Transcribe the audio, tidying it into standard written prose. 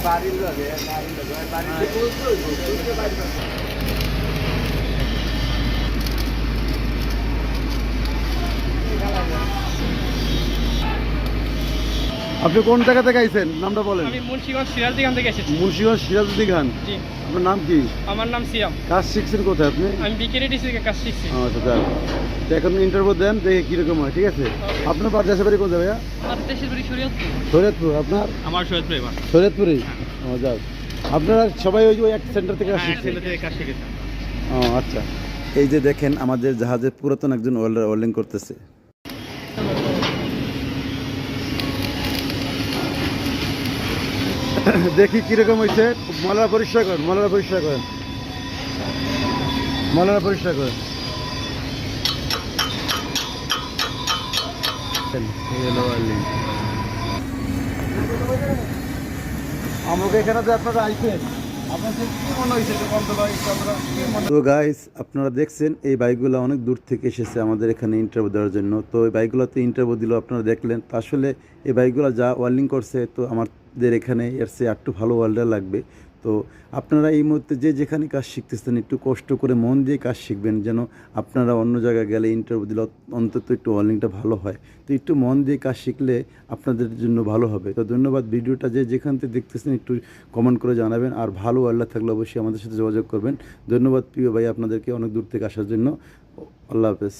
আপনি কোন জায়গা থেকে আইছেন নামটা বলেন? আমি মুন্সিগঞ্জ সিরাজদি খান থেকে এসেছি। মুন্সিগঞ্জ সিরাজউদ্দিন খান। জি। আপনার নাম কি? আমার নাম সিয়াম। কাজ শিখছেন কোথায় আপনি? আমি বিকেডিসি থেকে কাজ শিখছি। আচ্ছা যাক, তো এখন ইন্টারভিউ দেন, দেখে কিরকম হয়, ঠিক আছে? আপনার দেশের বাড়ি কোন জায়গা? আমার দেশের বাড়ি শরীয়তপুর। শরীয়তপুর। আপনার? আমার শরীয়তপুর। এবার শরীয়তপুরে। ও যাক, আপনারা সবাই ওই এক সেন্টার থেকে কাজ শিখছেন? কাজ শিখেছি। ও আচ্ছা। এই যে দেখেন আমাদের জাহাজের পুরাতন একজন ওয়েল্ডার ওয়েল্ডিং করতেছে। দেখি কিরকম হয়েছে। মলারা পরিষ্কার করেন, মলারা পরিষ্কার করেন, মলারা পরিষ্কার করেন। আমাকে এখানে যে আপনারা আইছেন, তো গাইস আপনারা দেখছেন এই বাইকগুলো অনেক দূর থেকে এসেছে আমাদের এখানে ইন্টারভিউ দেওয়ার জন্য। তো এই বাইকগুলোতে ইন্টারভিউ দিল, আপনারা দেখলেন। তো আসলে এই বাইকগুলো যা ওয়েল্ডিং করছে, তো আমাদের এখানে এর চেয়ে একটু ভালো ওয়েল্ডার লাগবে। তো আপনারা এই মুহূর্তে যে যেখানে কাজ শিখতেছেন একটু কষ্ট করে মন দিয়ে কাজ শিখবেন, যেন আপনারা অন্য জায়গায় গেলে ইন্টারভিউ দিলে অন্তত একটু ওয়েল্ডিংটা ভালো হয়। তো একটু মন দিয়ে কাজ শিখলে আপনাদের জন্য ভালো হবে। তো ধন্যবাদ। ভিডিওটা যে যেখান থেকে দেখতেছেন একটু কমেন্ট করে জানাবেন, আর ভালো ওয়েল্ডার থাকলে অবশ্যই আমাদের সাথে যোগাযোগ করবেন। ধন্যবাদ প্রিয় ভাই আপনাদেরকে অনেক দূর থেকে আসার জন্য। আল্লাহ হাফেজ।